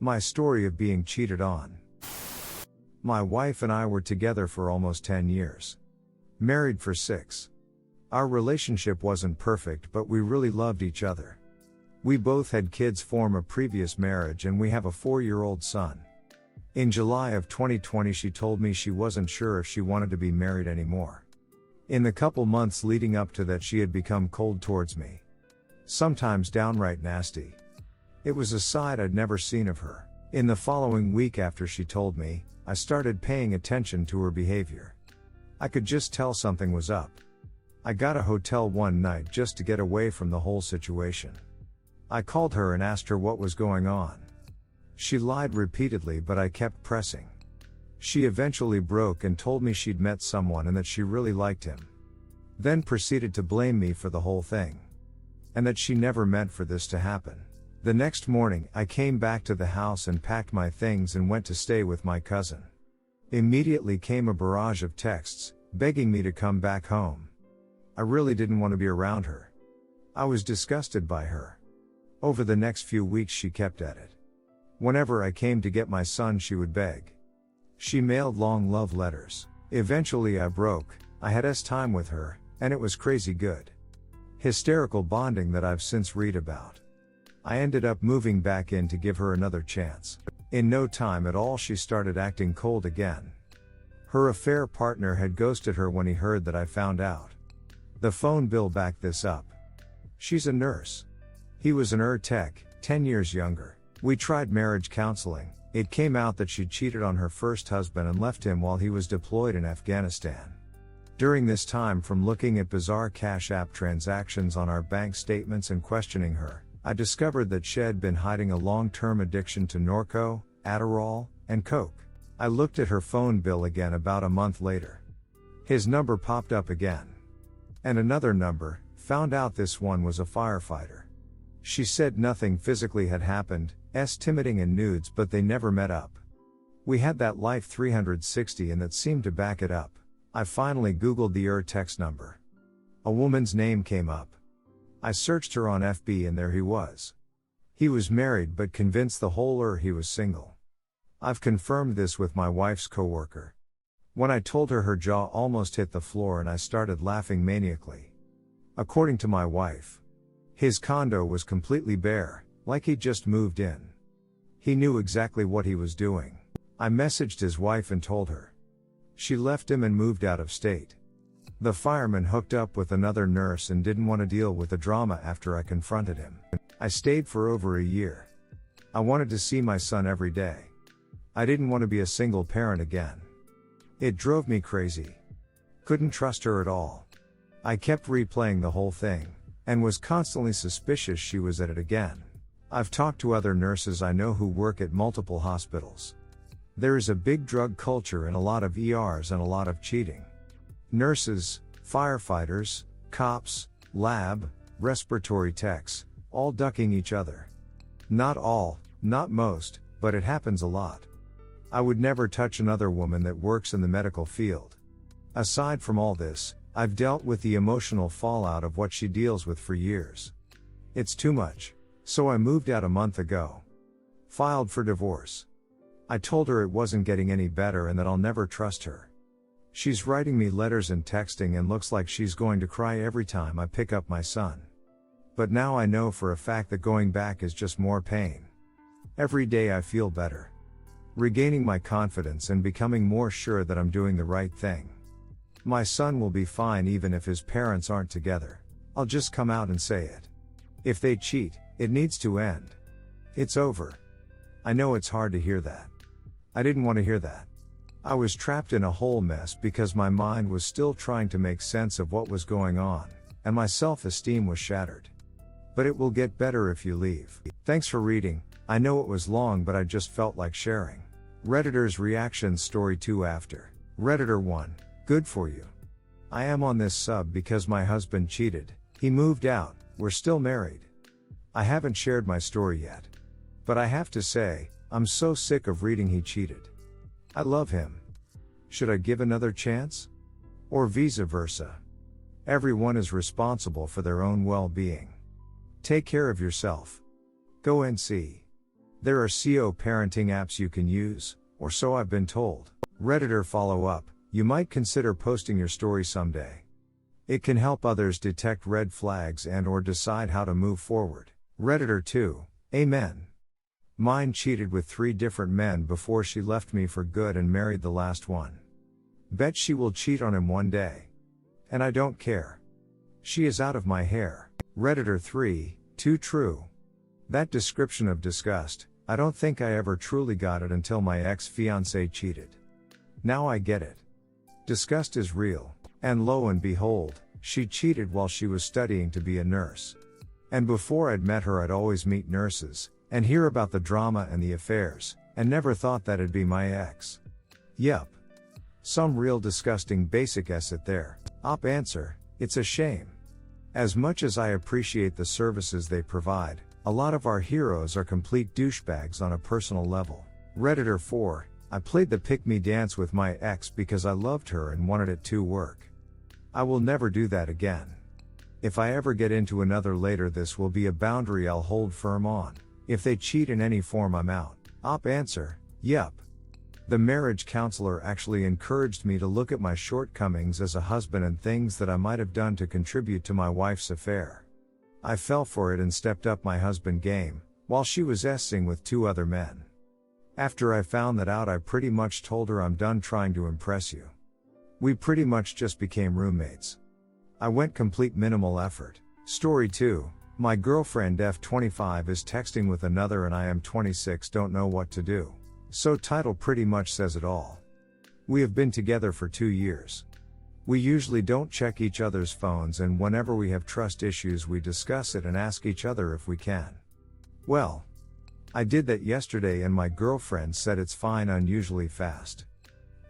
My story of being cheated on. My wife and I were together for almost 10 years. Married for 6. Our relationship wasn't perfect, but we really loved each other. We both had kids from a previous marriage, and we have a 4-year-old son. In July of 2020, she told me she wasn't sure if she wanted to be married anymore. In the couple months leading up to that, she had become cold towards me. Sometimes downright nasty. It was a side I'd never seen of her. In the following week after she told me, I started paying attention to her behavior. I could just tell something was up. I got a hotel one night just to get away from the whole situation. I called her and asked her what was going on. She lied repeatedly, but I kept pressing. She eventually broke and told me she'd met someone and that she really liked him. Then proceeded to blame me for the whole thing. And that she never meant for this to happen. The next morning, I came back to the house and packed my things and went to stay with my cousin. Immediately came a barrage of texts, begging me to come back home. I really didn't want to be around her. I was disgusted by her. Over the next few weeks she kept at it. Whenever I came to get my son, she would beg. She mailed long love letters. Eventually I broke. I had time with her, and it was crazy good. Hysterical bonding that I've since read about. I ended up moving back in to give her another chance. In no time at all she started acting cold again. Her affair partner had ghosted her when he heard that I found out. The phone bill backed this up. She's a nurse. He was an tech, 10 years younger. We tried marriage counseling. It came out that she'd cheated on her first husband and left him while he was deployed in Afghanistan. During this time, from looking at bizarre Cash App transactions on our bank statements and questioning her, I discovered that she had been hiding a long-term addiction to Norco, Adderall, and Coke. I looked at her phone bill again about a month later. His number popped up again. And another number, found out this one was a firefighter. She said nothing physically had happened, timiding and nudes, but they never met up. We had that Life 360 and that seemed to back it up. I finally Googled the text number. A woman's name came up. I searched her on FB and there he was. He was married but convinced the whole he was single. I've confirmed this with my wife's coworker. When I told her, her jaw almost hit the floor and I started laughing maniacally. According to my wife, his condo was completely bare, like he'd just moved in. He knew exactly what he was doing. I messaged his wife and told her. She left him and moved out of state. The fireman hooked up with another nurse and didn't want to deal with the drama after I confronted him. I stayed for over a year. I wanted to see my son every day. I didn't want to be a single parent again. It drove me crazy. Couldn't trust her at all. I kept replaying the whole thing, and was constantly suspicious she was at it again. I've talked to other nurses I know who work at multiple hospitals. There is a big drug culture and a lot of ERs and a lot of cheating. Nurses, firefighters, cops, lab, respiratory techs, all ducking each other. Not all, not most, but it happens a lot. I would never touch another woman that works in the medical field. Aside from all this, I've dealt with the emotional fallout of what she deals with for years. It's too much. So I moved out a month ago. Filed for divorce. I told her it wasn't getting any better and that I'll never trust her. She's writing me letters and texting and looks like she's going to cry every time I pick up my son. But now I know for a fact that going back is just more pain. Every day I feel better. Regaining my confidence and becoming more sure that I'm doing the right thing. My son will be fine even if his parents aren't together. I'll just come out and say it. If they cheat, it needs to end. It's over. I know it's hard to hear that. I didn't want to hear that. I was trapped in a whole mess because my mind was still trying to make sense of what was going on, and my self-esteem was shattered. But it will get better if you leave. Thanks for reading. I know it was long, but I just felt like sharing. Redditor's reaction story 2 after. Redditor 1. Good for you. I am on this sub because my husband cheated. He moved out. We're still married. I haven't shared my story yet. But I have to say, I'm so sick of reading he cheated. I love him. Should I give another chance? Or vice versa? Everyone is responsible for their own well-being. Take care of yourself. Go and see. There are CO parenting apps you can use, or so I've been told. Redditor follow-up, you might consider posting your story someday. It can help others detect red flags and/or decide how to move forward. Redditor 2, amen. Mine cheated with 3 different men before she left me for good and married the last one. Bet she will cheat on him one day. And I don't care. She is out of my hair. Redditor 3, too true. That description of disgust, I don't think I ever truly got it until my ex-fiancé cheated. Now I get it. Disgust is real, and lo and behold, she cheated while she was studying to be a nurse. And before I'd met her I'd always meet nurses, and hear about the drama and the affairs, and never thought that'd be my ex. Yup. Some real disgusting basic asset there. Op answer, it's a shame. As much as I appreciate the services they provide, a lot of our heroes are complete douchebags on a personal level. Redditor 4, I played the pick-me dance with my ex because I loved her and wanted it to work. I will never do that again. If I ever get into another later, this will be a boundary I'll hold firm on. If they cheat in any form, I'm out. Op answer, yup. The marriage counselor actually encouraged me to look at my shortcomings as a husband and things that I might have done to contribute to my wife's affair. I fell for it and stepped up my husband game, while she was s-ing with 2 other men. After I found that out, I pretty much told her I'm done trying to impress you. We pretty much just became roommates. I went complete minimal effort. Story 2, my girlfriend F25 is texting with another and I am 26, don't know what to do. So title pretty much says it all. We have been together for 2 years. We usually don't check each other's phones, and whenever we have trust issues we discuss it and ask each other if we can. Well, I did that yesterday and my girlfriend said it's fine, unusually fast.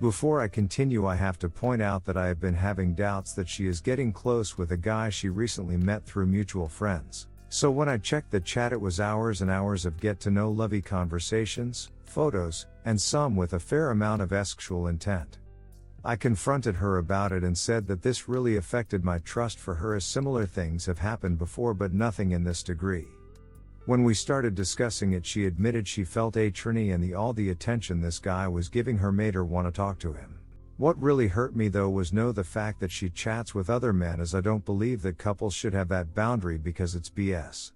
Before I continue, I have to point out that I have been having doubts that she is getting close with a guy she recently met through mutual friends. So when I checked the chat, it was hours and hours of get-to-know lovey conversations, photos, and some with a fair amount of sexual intent. I confronted her about it and said that this really affected my trust for her, as similar things have happened before but nothing in this degree. When we started discussing it, she admitted she felt attorney and all the attention this guy was giving her made her want to talk to him. What really hurt me though was the fact that she chats with other men, as I don't believe that couples should have that boundary because it's BS.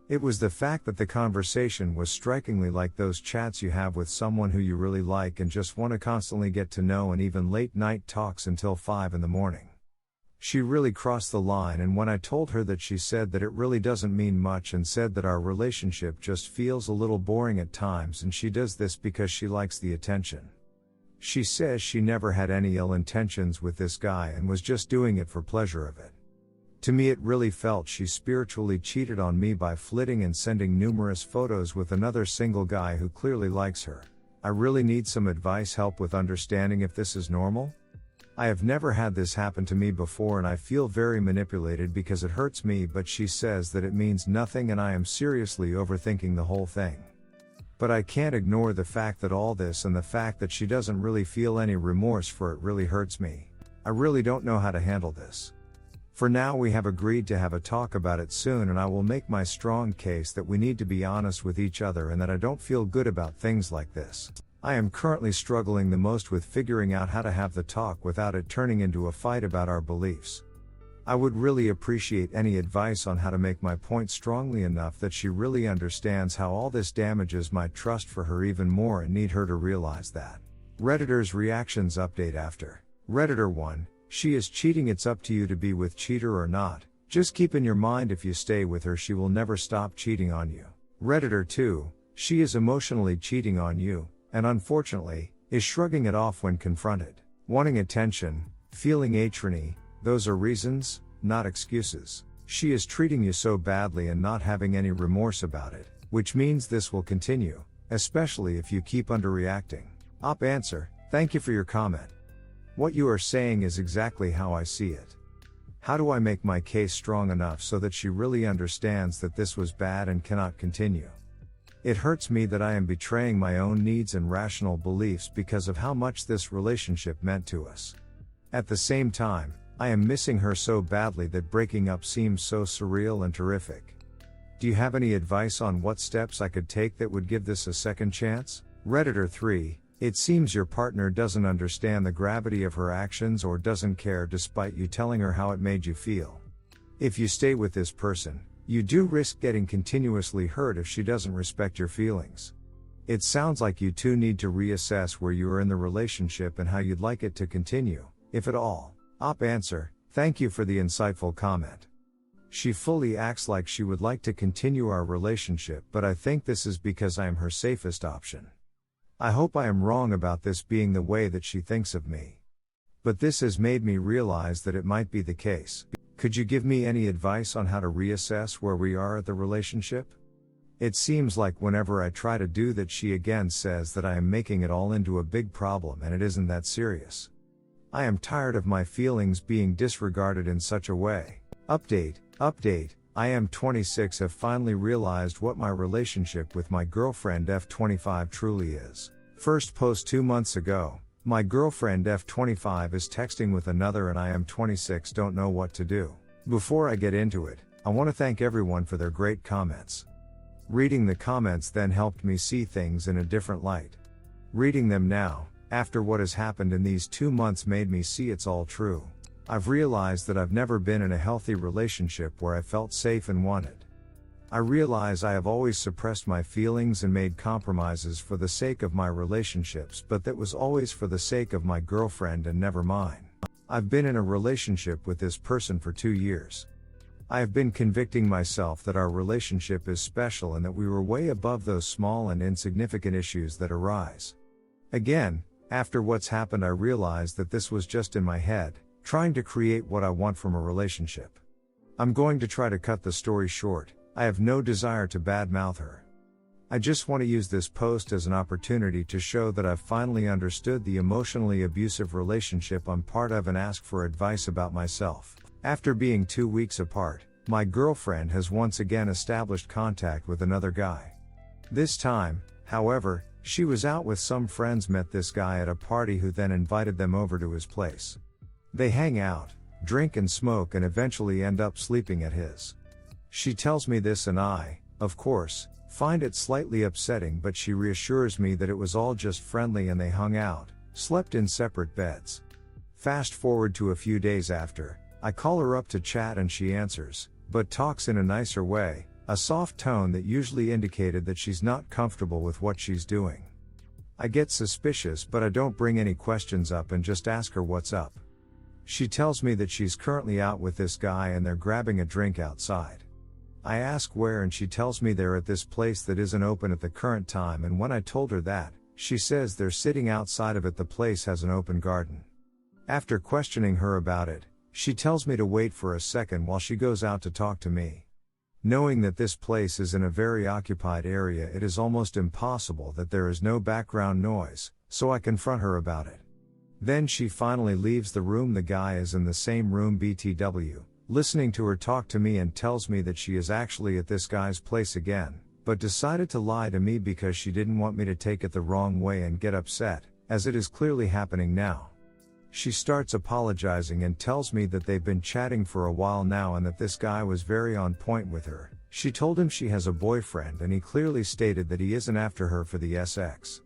It was the fact that the conversation was strikingly like those chats you have with someone who you really like and just want to constantly get to know, and even late night talks until 5 in the morning. She really crossed the line, and when I told her that, she said that it really doesn't mean much and said that our relationship just feels a little boring at times and she does this because she likes the attention. She says she never had any ill intentions with this guy and was just doing it for pleasure of it. To me, it really felt she spiritually cheated on me by flitting and sending numerous photos with another single guy who clearly likes her. I really need some advice, help with understanding if this is normal. I have never had this happen to me before and I feel very manipulated because it hurts me, but she says that it means nothing and I am seriously overthinking the whole thing. But I can't ignore the fact that all this and the fact that she doesn't really feel any remorse for it really hurts me. I really don't know how to handle this. For now, we have agreed to have a talk about it soon, and I will make my strong case that we need to be honest with each other and that I don't feel good about things like this. I am currently struggling the most with figuring out how to have the talk without it turning into a fight about our beliefs. I would really appreciate any advice on how to make my point strongly enough that she really understands how all this damages my trust for her even more, and need her to realize that. Redditor's reactions update after. Redditor 1, she is cheating, it's up to you to be with cheater or not. Just keep in your mind, if you stay with her she will never stop cheating on you. Redditor 2, she is emotionally cheating on you, and unfortunately, is shrugging it off when confronted. Wanting attention, feeling attorney, those are reasons, not excuses. She is treating you so badly and not having any remorse about it, which means this will continue, especially if you keep underreacting. Op answer, thank you for your comment. What you are saying is exactly how I see it. How do I make my case strong enough so that she really understands that this was bad and cannot continue? It hurts me that I am betraying my own needs and rational beliefs because of how much this relationship meant to us. At the same time, I am missing her so badly that breaking up seems so surreal and terrific. Do you have any advice on what steps I could take that would give this a second chance? Redditor 3, it seems your partner doesn't understand the gravity of her actions or doesn't care despite you telling her how it made you feel. If you stay with this person, you do risk getting continuously hurt if she doesn't respect your feelings. It sounds like you two need to reassess where you are in the relationship and how you'd like it to continue, if at all. Op answer, thank you for the insightful comment. She fully acts like she would like to continue our relationship, but I think this is because I am her safest option. I hope I am wrong about this being the way that she thinks of me. But this has made me realize that it might be the case. Could you give me any advice on how to reassess where we are at the relationship? It seems like whenever I try to do that, she again says that I am making it all into a big problem and it isn't that serious. I am tired of my feelings being disregarded in such a way. Update, I am 26, have finally realized what my relationship with my girlfriend F25 truly is. First post 2 months ago, my girlfriend F25 is texting with another and I am 26, don't know what to do. Before I get into it, I want to thank everyone for their great comments. Reading the comments then helped me see things in a different light. Reading them now, after what has happened in these 2 months, made me see it's all true. I've realized that I've never been in a healthy relationship where I felt safe and wanted. I realize I have always suppressed my feelings and made compromises for the sake of my relationships, but that was always for the sake of my girlfriend and never mine. I've been in a relationship with this person for 2 years. I have been convicting myself that our relationship is special and that we were way above those small and insignificant issues that arise. Again, after what's happened, I realized that this was just in my head, trying to create what I want from a relationship. I'm going to try to cut the story short. I have no desire to badmouth her. I just want to use this post as an opportunity to show that I've finally understood the emotionally abusive relationship I'm part of and ask for advice about myself. After being 2 weeks apart, my girlfriend has once again established contact with another guy. This time, however, she was out with some friends, met this guy at a party who then invited them over to his place. They hang out, drink and smoke and eventually end up sleeping at his. She tells me this and I, of course, find it slightly upsetting, but she reassures me that it was all just friendly and they hung out, slept in separate beds. Fast forward to a few days after, I call her up to chat and she answers, but talks in a nicer way, a soft tone that usually indicated that she's not comfortable with what she's doing. I get suspicious, but I don't bring any questions up and just ask her what's up. She tells me that she's currently out with this guy and they're grabbing a drink outside. I ask where and she tells me they're at this place that isn't open at the current time, and when I told her that, she says they're sitting outside of it. The place has an open garden. After questioning her about it, she tells me to wait for a second while she goes out to talk to me. Knowing that this place is in a very occupied area, it is almost impossible that there is no background noise, so I confront her about it. Then she finally leaves the room. The guy is in the same room BTW, listening to her talk to me, and tells me that she is actually at this guy's place again, but decided to lie to me because she didn't want me to take it the wrong way and get upset, as it is clearly happening now. She starts apologizing and tells me that they've been chatting for a while now and that this guy was very on point with her. She told him she has a boyfriend and he clearly stated that he isn't after her for the sex.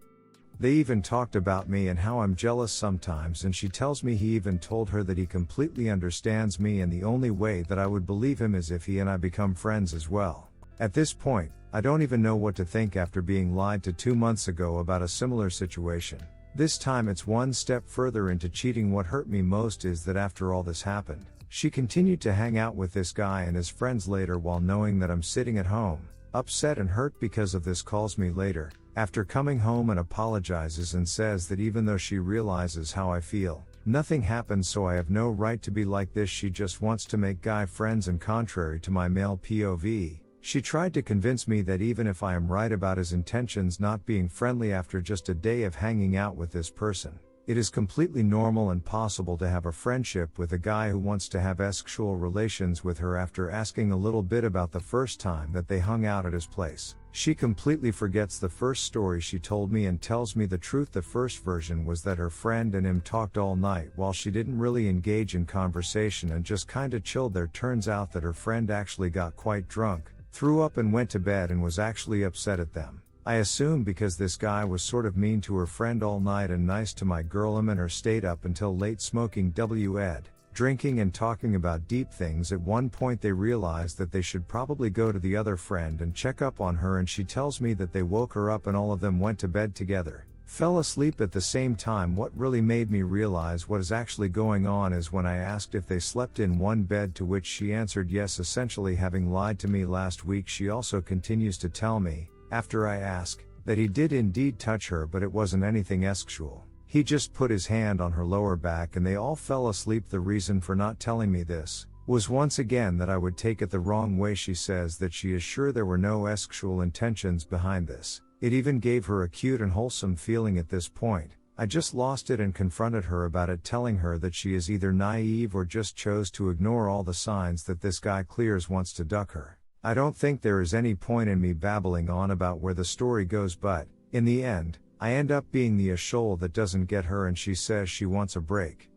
They even talked about me and how I'm jealous sometimes, and she tells me he even told her that he completely understands me and the only way that I would believe him is if he and I become friends as well. At this point, I don't even know what to think after being lied to 2 months ago about a similar situation. This time it's one step further into cheating. What hurt me most is that after all this happened, she continued to hang out with this guy and his friends later while knowing that I'm sitting at home, upset and hurt because of this. Calls me later, after coming home, and apologizes and says that even though she realizes how I feel, nothing happened, so I have no right to be like this. She just wants to make guy friends, and contrary to my male POV, she tried to convince me that even if I am right about his intentions not being friendly after just a day of hanging out with this person, it is completely normal and possible to have a friendship with a guy who wants to have sexual relations with her. After asking a little bit about the first time that they hung out at his place, she completely forgets the first story she told me and tells me the truth. The first version was that her friend and him talked all night while she didn't really engage in conversation and just kinda chilled there. Turns out that her friend actually got quite drunk, Threw up and went to bed and was actually upset at them. I assume because this guy was sort of mean to her friend all night and nice to my girl. Him and her stayed up until late smoking ed, drinking and talking about deep things. At one point they realized that they should probably go to the other friend and check up on her, and she tells me that they woke her up and all of them went to bed together. Fell asleep at the same time. What really made me realize what is actually going on is when I asked if they slept in one bed, to which she answered yes, essentially having lied to me last week. She also continues to tell me, after I ask, that he did indeed touch her, but it wasn't anything sexual. He just put his hand on her lower back and they all fell asleep. The reason for not telling me this was once again that I would take it the wrong way. She says that she is sure there were no sexual intentions behind this. It even gave her a cute and wholesome feeling at this point. I just lost it and confronted her about it, telling her that she is either naive or just chose to ignore all the signs that this guy clears wants to duck her. I don't think there is any point in me babbling on about where the story goes, but, in the end, I end up being the asshole that doesn't get her, and she says she wants a break,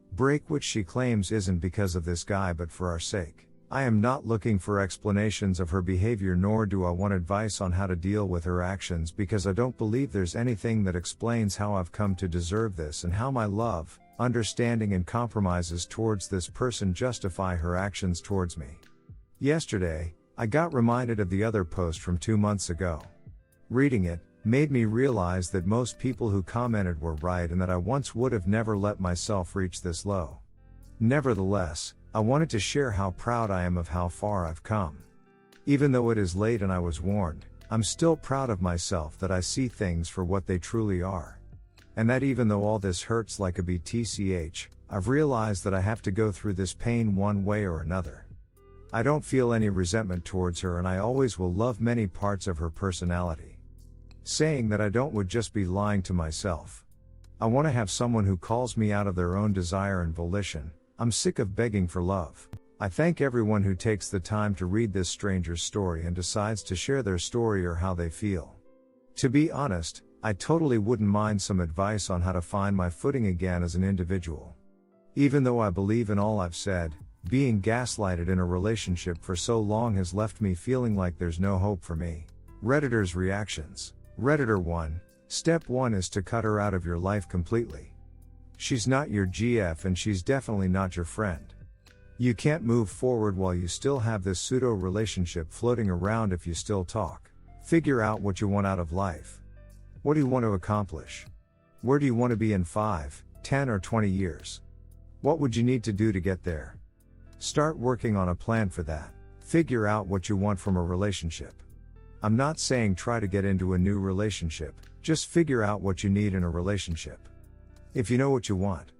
which she claims isn't because of this guy but for our sake. I am not looking for explanations of her behavior, nor do I want advice on how to deal with her actions, because I don't believe there's anything that explains how I've come to deserve this and how my love, understanding and compromises towards this person justify her actions towards me. Yesterday, I got reminded of the other post from 2 months ago. Reading it made me realize that most people who commented were right and that I once would have never let myself reach this low. Nevertheless, I wanted to share how proud I am of how far I've come. Even though it is late and I was warned, I'm still proud of myself that I see things for what they truly are. And that even though all this hurts like a BTCH, I've realized that I have to go through this pain one way or another. I don't feel any resentment towards her, and I always will love many parts of her personality. Saying that I don't would just be lying to myself. I want to have someone who calls me out of their own desire and volition. I'm sick of begging for love. I thank everyone who takes the time to read this stranger's story and decides to share their story or how they feel. To be honest, I totally wouldn't mind some advice on how to find my footing again as an individual. Even though I believe in all I've said, being gaslighted in a relationship for so long has left me feeling like there's no hope for me. Redditors' reactions. Redditor 1. Step 1 is to cut her out of your life completely. She's not your GF and she's definitely not your friend. You can't move forward while you still have this pseudo relationship floating around if you still talk. Figure out what you want out of life. What do you want to accomplish? Where do you want to be in 5, 10 or 20 years? What would you need to do to get there? Start working on a plan for that. Figure out what you want from a relationship. I'm not saying try to get into a new relationship, just figure out what you need in a relationship. If you know what you want,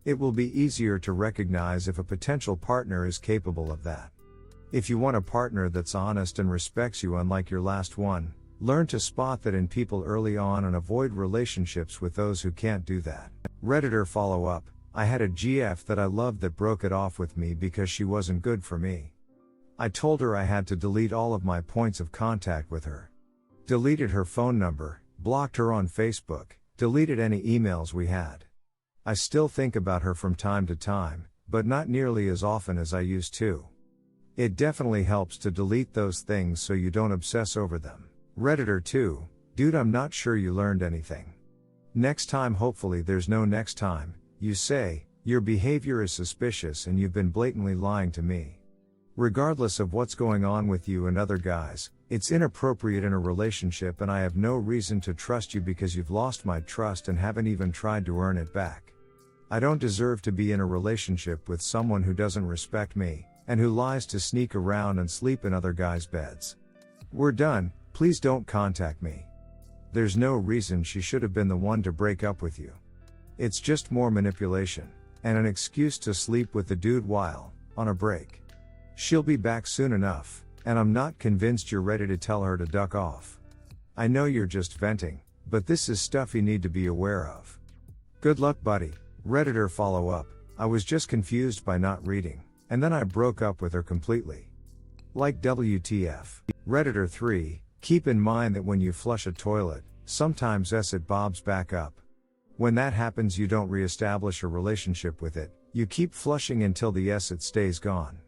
it will be easier to recognize if a potential partner is capable of that. If you want a partner that's honest and respects you unlike your last one, learn to spot that in people early on and avoid relationships with those who can't do that. Redditor follow-up. I had a GF that I loved that broke it off with me because she wasn't good for me. I told her I had to delete all of my points of contact with her. Deleted her phone number, blocked her on Facebook, deleted any emails we had. I still think about her from time to time, but not nearly as often as I used to. It definitely helps to delete those things so you don't obsess over them. Redditor 2. Dude, I'm not sure you learned anything. Next time, hopefully there's no next time. You say, your behavior is suspicious and you've been blatantly lying to me. Regardless of what's going on with you and other guys, it's inappropriate in a relationship and I have no reason to trust you because you've lost my trust and haven't even tried to earn it back. I don't deserve to be in a relationship with someone who doesn't respect me, and who lies to sneak around and sleep in other guys' beds. We're done, please don't contact me. There's no reason she should have been the one to break up with you. It's just more manipulation, and an excuse to sleep with the dude while on a break. She'll be back soon enough, and I'm not convinced you're ready to tell her to duck off. I know you're just venting, but this is stuff you need to be aware of. Good luck, buddy. Redditor follow-up. I was just confused by not reading, and then I broke up with her completely. Like WTF. Redditor 3. Keep in mind that when you flush a toilet, sometimes it bobs back up. When that happens, you don't re-establish a relationship with it, you keep flushing until the it stays gone.